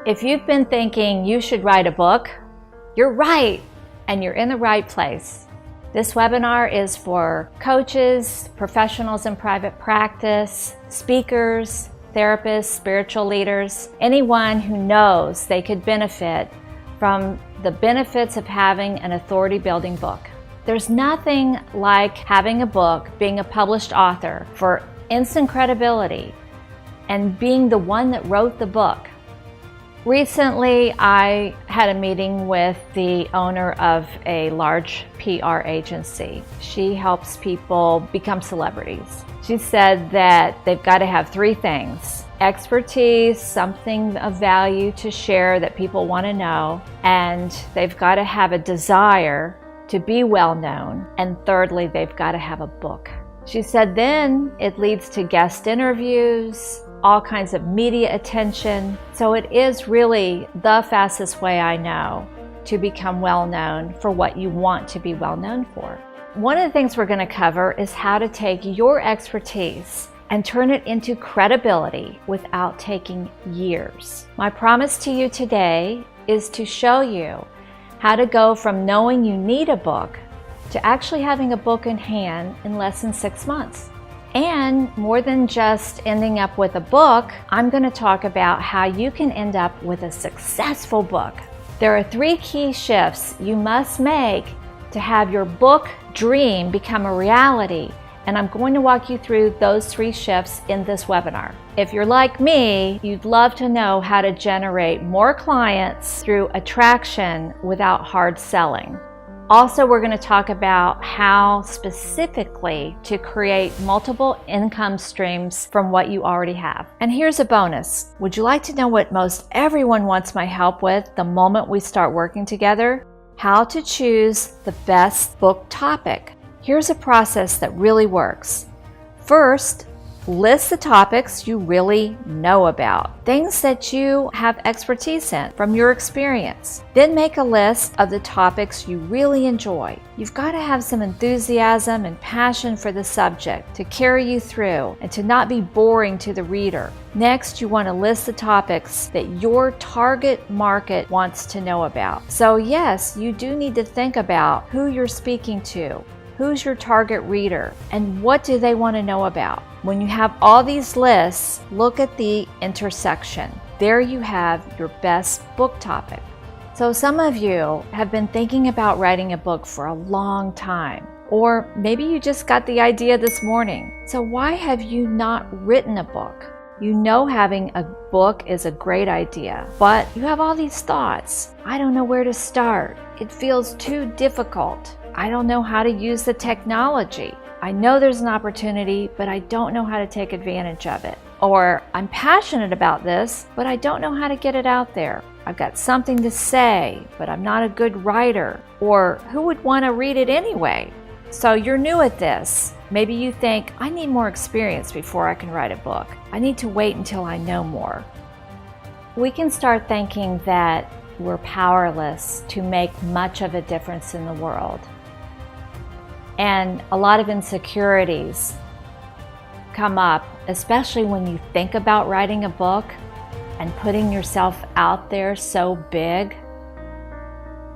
If you've been thinking you should write a book, you're right, and you're in the right place. This webinar is for coaches, professionals in private practice, speakers, therapists, spiritual leaders, anyone who knows they could benefit from the benefits of having an authority-building book. There's nothing like having a book, being a published author, for instant credibility and being the one that wrote the book. Recently, I had a meeting with the owner of a large PR agency. She helps people become celebrities. She said that they've got to have three things: expertise, something of value to share that people want to know, and they've got to have a desire to be well known, and thirdly, they've got to have a book. She said then it leads to guest interviews, all kinds of media attention. So it is really the fastest way I know to become well known for what you want to be well known for. One of the things we're going to cover is how to take your expertise and turn it into credibility without taking years. My promise to you today is to show you how to go from knowing you need a book to actually having a book in hand in less than 6 months. And more than just ending up with a book, I'm going to talk about how you can end up with a successful book. There are 3 key shifts you must make to have your book dream become a reality, and I'm going to walk you through those 3 shifts in this webinar. If you're like me, you'd love to know how to generate more clients through attraction without hard selling. Also, we're going to talk about how specifically to create multiple income streams from what you already have. And here's a bonus. Would you like to know what most everyone wants my help with the moment we start working together? How to choose the best book topic. Here's a process that really works. First, list the topics you really know about, things that you have expertise in from your experience. Then make a list of the topics you really enjoy. You've got to have some enthusiasm and passion for the subject to carry you through and to not be boring to the reader. Next, you want to list the topics that your target market wants to know about. So yes, you do need to think about who you're speaking to. Who's your target reader and what do they want to know about? When you have all these lists, look at the intersection. There you have your best book topic. So some of you have been thinking about writing a book for a long time, or maybe you just got the idea this morning. So why have you not written a book? You know having a book is a great idea, but you have all these thoughts. I don't know where to start. It feels too difficult. I don't know how to use the technology. I know there's an opportunity, but I don't know how to take advantage of it. Or I'm passionate about this, but I don't know how to get it out there. I've got something to say, but I'm not a good writer. Or who would want to read it anyway? So you're new at this. Maybe you think, I need more experience before I can write a book. I need to wait until I know more. We can start thinking that we're powerless to make much of a difference in the world. And a lot of insecurities come up, especially when you think about writing a book and putting yourself out there so big.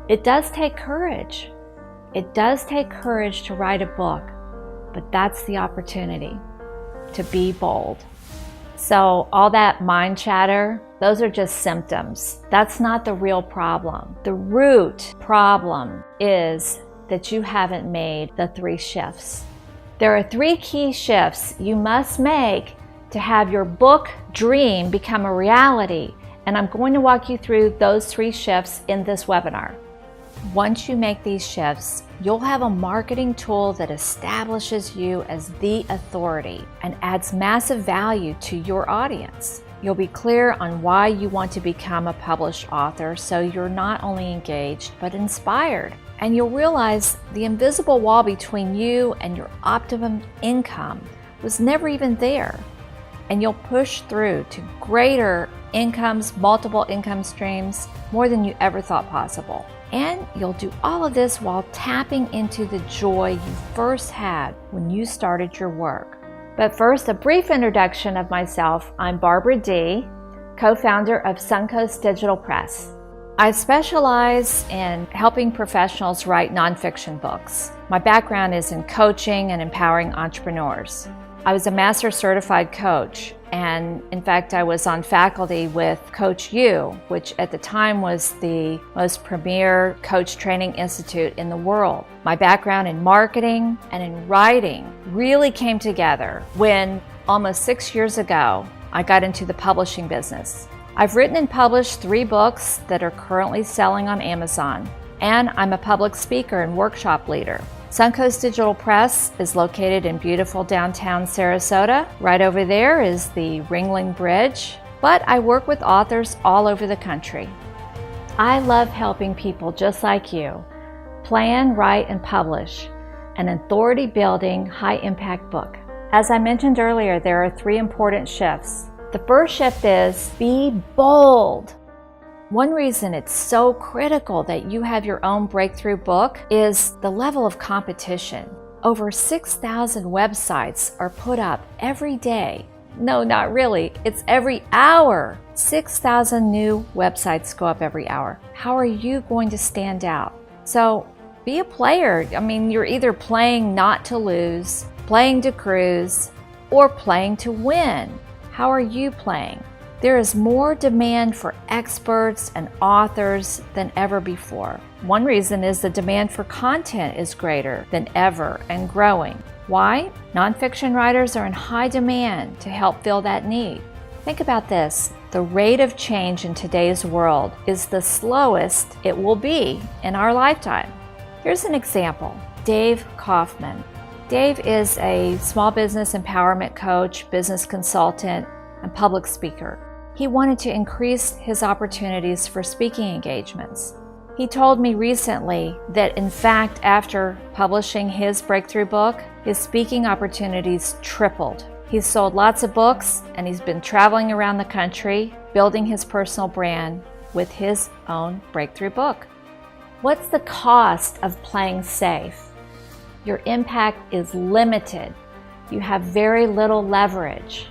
It does take courage. It does take courage to write a book, but that's the opportunity to be bold. So all that mind chatter, those are just symptoms. That's not the real problem. The root problem is that you haven't made the 3 shifts. There are 3 key shifts you must make to have your book dream become a reality, and I'm going to walk you through those 3 shifts in this webinar. Once you make these shifts, you'll have a marketing tool that establishes you as the authority and adds massive value to your audience. You'll be clear on why you want to become a published author, so you're not only engaged but inspired. And you'll realize the invisible wall between you and your optimum income was never even there. And you'll push through to greater incomes, multiple income streams, more than you ever thought possible. And you'll do all of this while tapping into the joy you first had when you started your work. But first, a brief introduction of myself. I'm Barbara D., co-founder of Suncoast Digital Press. I specialize in helping professionals write nonfiction books. My background is in coaching and empowering entrepreneurs. I was a master certified coach, and in fact I was on faculty with Coach U, which at the time was the most premier coach training institute in the world. My background in marketing and in writing really came together when almost 6 years ago I got into the publishing business. I've written and published 3 books that are currently selling on Amazon, and I'm a public speaker and workshop leader. Suncoast Digital Press is located in beautiful downtown Sarasota. Right over there is the Ringling Bridge, but I work with authors all over the country. I love helping people just like you plan, write, and publish an authority-building, high-impact book. As I mentioned earlier, there are 3 important shifts. The first shift is be bold. One reason it's so critical that you have your own breakthrough book is the level of competition. Over 6,000 websites are put up every day. No, not really. It's every hour. 6,000 new websites go up every hour. How are you going to stand out? So be a player. I mean, you're either playing not to lose, playing to cruise, or playing to win. How are you playing? There is more demand for experts and authors than ever before. One reason is the demand for content is greater than ever and growing. Why? Nonfiction writers are in high demand to help fill that need. Think about this. The rate of change in today's world is the slowest it will be in our lifetime. Here's an example. Dave Kaufman. Dave is a small business empowerment coach, business consultant, and public speaker. He wanted to increase his opportunities for speaking engagements. He told me recently that in fact, after publishing his breakthrough book, his speaking opportunities tripled. He's sold lots of books and he's been traveling around the country, building his personal brand with his own breakthrough book. What's the cost of playing safe? Your impact is limited. You have very little leverage.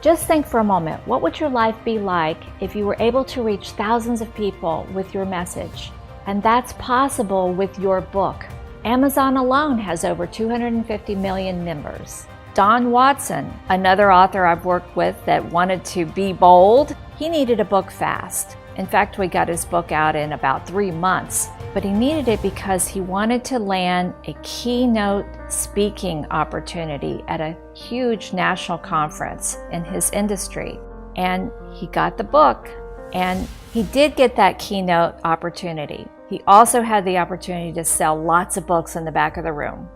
Just think for a moment, what would your life be like if you were able to reach thousands of people with your message? And that's possible with your book. Amazon alone has over 250 million members. Don Watson, another author I've worked with that wanted to be bold, he needed a book fast. In fact, we got his book out in about 3 months, but he needed it because he wanted to land a keynote speaking opportunity at a huge national conference in his industry. And he got the book, and he did get that keynote opportunity. He also had the opportunity to sell lots of books in the back of the room.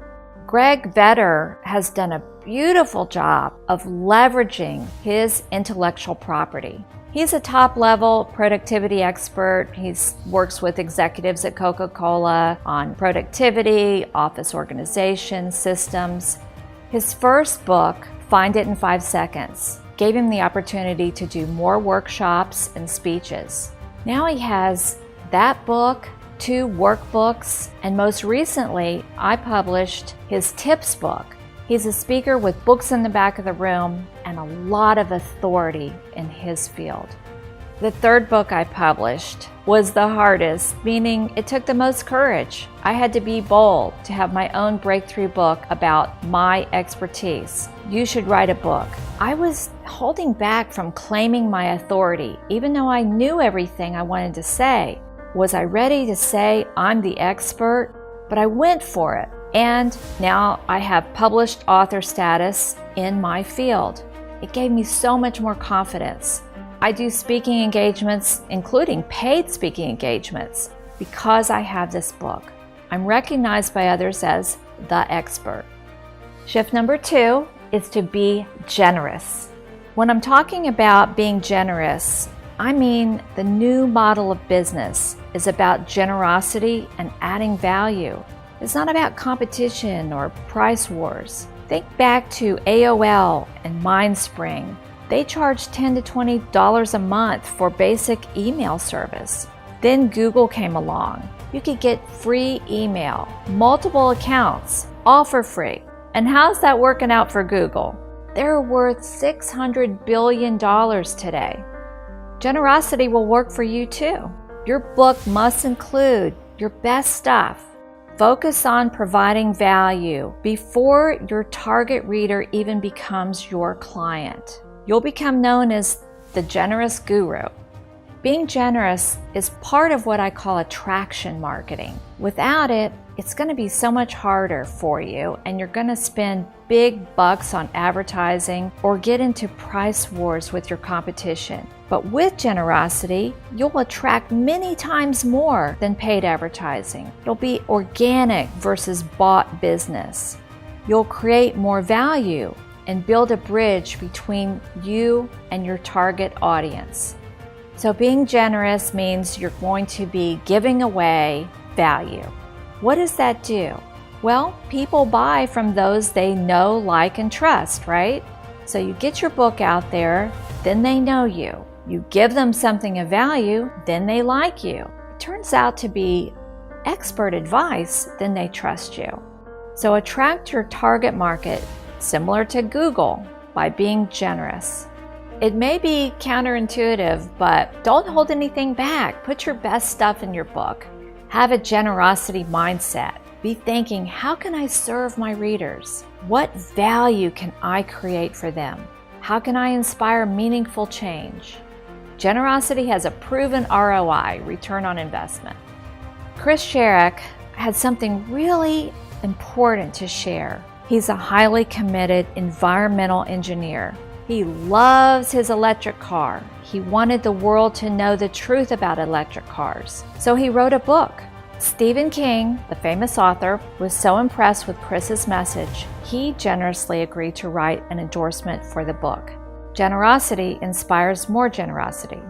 Greg Vetter has done a beautiful job of leveraging his intellectual property. He's a top-level productivity expert. He works with executives at Coca-Cola on productivity, office organization, systems. His first book, Find It in 5 Seconds, gave him the opportunity to do more workshops and speeches. Now he has that book, 2 workbooks, and most recently, I published his tips book. He's a speaker with books in the back of the room and a lot of authority in his field. The 3rd book I published was the hardest, meaning it took the most courage. I had to be bold to have my own breakthrough book about my expertise. You should write a book. I was holding back from claiming my authority, even though I knew everything I wanted to say. Was I ready to say I'm the expert? But I went for it. And now I have published author status in my field. It gave me so much more confidence. I do speaking engagements, including paid speaking engagements, because I have this book. I'm recognized by others as the expert. Shift number 2 is to be generous. When I'm talking about being generous, I mean the new model of business is about generosity and adding value. It's not about competition or price wars. Think back to AOL and MindSpring. They charged $10 to $20 a month for basic email service. Then Google came along. You could get free email, multiple accounts, all for free. And how's that working out for Google? They're worth $600 billion today. Generosity will work for you too. Your book must include your best stuff. Focus on providing value before your target reader even becomes your client. You'll become known as the generous guru. Being generous is part of what I call attraction marketing. Without it, it's going to be so much harder for you, and you're going to spend big bucks on advertising or get into price wars with your competition. But with generosity, you'll attract many times more than paid advertising. It'll be organic versus bought business. You'll create more value and build a bridge between you and your target audience. So being generous means you're going to be giving away value. What does that do? Well, people buy from those they know, like, and trust, right? So you get your book out there, then they know you. You give them something of value, then they like you. It turns out to be expert advice, then they trust you. So attract your target market, similar to Google, by being generous. It may be counterintuitive, but don't hold anything back. Put your best stuff in your book. Have a generosity mindset. Be thinking, how can I serve my readers? What value can I create for them? How can I inspire meaningful change? Generosity has a proven ROI, return on investment. Chris Sharrock had something really important to share. He's a highly committed environmental engineer. He loves his electric car. He wanted the world to know the truth about electric cars. So he wrote a book. Stephen King, the famous author, was so impressed with Chris's message, he generously agreed to write an endorsement for the book. Generosity inspires more generosity.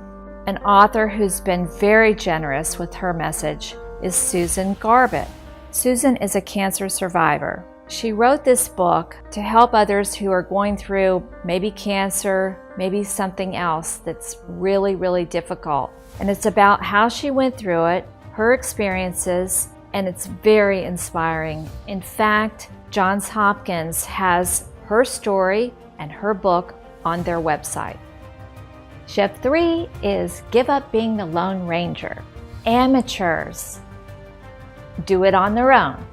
An author who's been very generous with her message is Susan Garbett. Susan is a cancer survivor. She wrote this book to help others who are going through maybe cancer, maybe something else that's really, really difficult. And it's about how she went through it, her experiences, and it's very inspiring. In fact, Johns Hopkins has her story and her book on their website. Shift 3 is give up being the Lone Ranger. Amateurs do it on their own.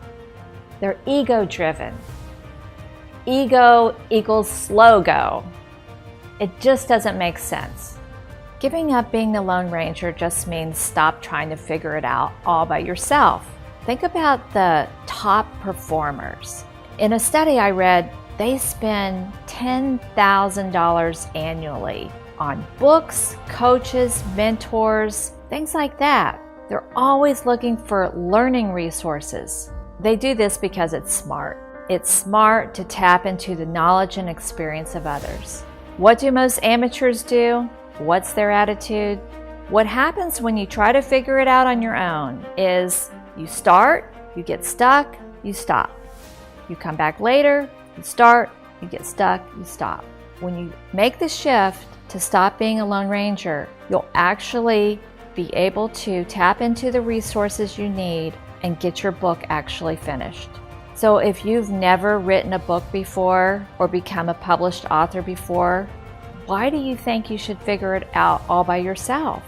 They're ego-driven. Ego equals slow go. It just doesn't make sense. Giving up being the Lone Ranger just means stop trying to figure it out all by yourself. Think about the top performers. In a study I read, they spend $10,000 annually on books, coaches, mentors, things like that. They're always looking for learning resources. They do this because it's smart. It's smart to tap into the knowledge and experience of others. What do most amateurs do? What's their attitude? What happens when you try to figure it out on your own is you start, you get stuck, you stop. You come back later, you start, you get stuck, you stop. When you make the shift to stop being a Lone Ranger, you'll actually be able to tap into the resources you need and get your book actually finished. So if you've never written a book before or become a published author before, why do you think you should figure it out all by yourself?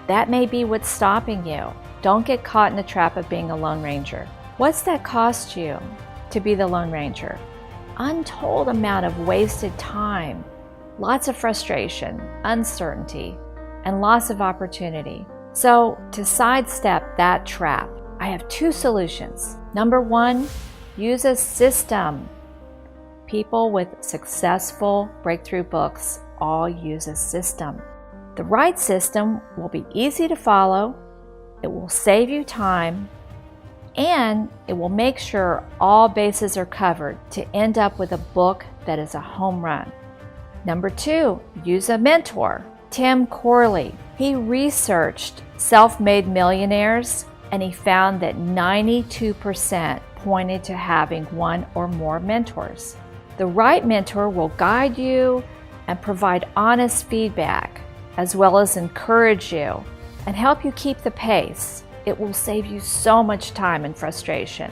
That may be what's stopping you. Don't get caught in the trap of being a Lone Ranger. What's that cost you to be the Lone Ranger? Untold amount of wasted time, lots of frustration, uncertainty, and loss of opportunity. So to sidestep that trap, I have 2 solutions. Number 1, use a system. People with successful breakthrough books all use a system. The right system will be easy to follow, it will save you time, and it will make sure all bases are covered to end up with a book that is a home run. Number 2, use a mentor. Tim Corley, he researched self-made millionaires and he found that 92% pointed to having one or more mentors. The right mentor will guide you and provide honest feedback, as well as encourage you and help you keep the pace. It will save you so much time and frustration.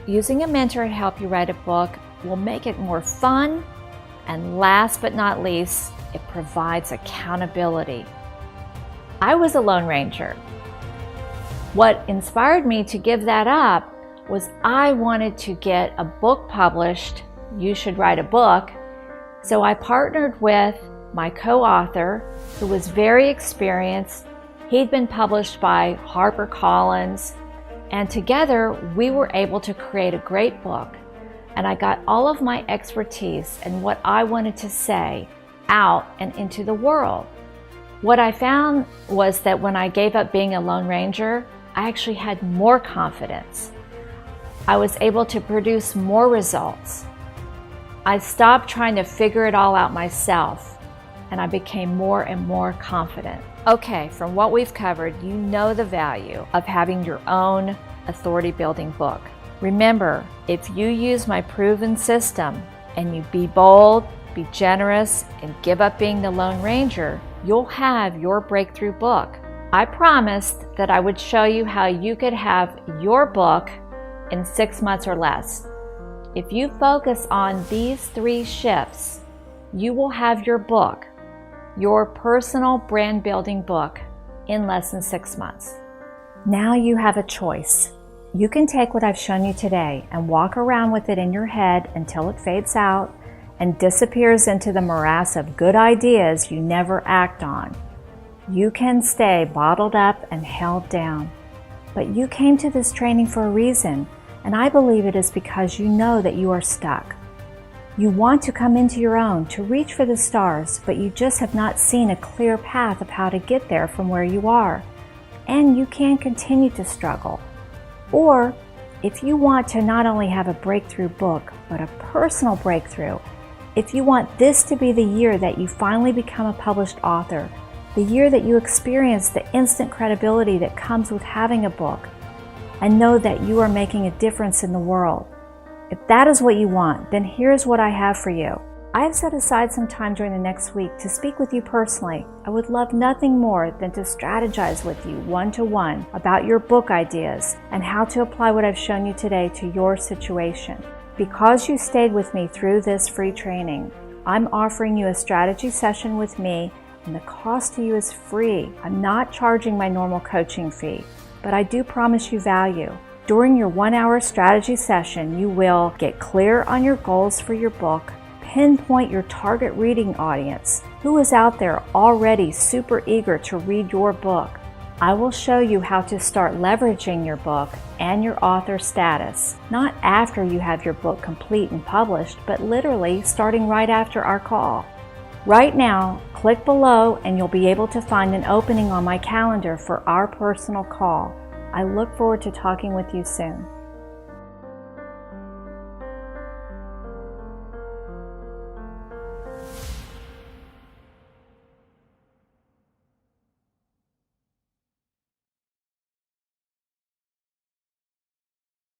Using a mentor to help you write a book will make it more fun, and last but not least, it provides accountability. I was a Lone Ranger. What inspired me to give that up was I wanted to get a book published. You should write a book. So I partnered with my co-author, who was very experienced. He'd been published by HarperCollins, and together we were able to create a great book. And I got all of my expertise and what I wanted to say out and into the world. What I found was that when I gave up being a Lone Ranger, I actually had more confidence. I was able to produce more results. I stopped trying to figure it all out myself, and I became more and more confident. Okay, from what we've covered, you know the value of having your own authority-building book. Remember, if you use my proven system and you be bold, be generous, and give up being the Lone Ranger, you'll have your breakthrough book. I promised that I would show you how you could have your book in 6 months or less. If you focus on these 3 shifts, you will have your book, your personal brand building book, in less than 6 months. Now you have a choice. You can take what I've shown you today and walk around with it in your head until it fades out and disappears into the morass of good ideas you never act on. You can stay bottled up and held down. But you came to this training for a reason, and I believe it is because you know that you are stuck. You want to come into your own, to reach for the stars, but you just have not seen a clear path of how to get there from where you are. And you can continue to struggle. Or, if you want to not only have a breakthrough book, but a personal breakthrough, if you want this to be the year that you finally become a published author, the year that you experience the instant credibility that comes with having a book, and know that you are making a difference in the world. If that is what you want, then here's what I have for you. I have set aside some time during the next week to speak with you personally. I would love nothing more than to strategize with you one-to-one about your book ideas and how to apply what I've shown you today to your situation. Because you stayed with me through this free training, I'm offering you a strategy session with me, and the cost to you is free. I'm not charging my normal coaching fee, but I do promise you value. During your 1-hour strategy session, you will get clear on your goals for your book, pinpoint your target reading audience, who is out there already super eager to read your book. I will show you how to start leveraging your book and your author status, not after you have your book complete and published, but literally starting right after our call. Right now, click below and you'll be able to find an opening on my calendar for our personal call. I look forward to talking with you soon.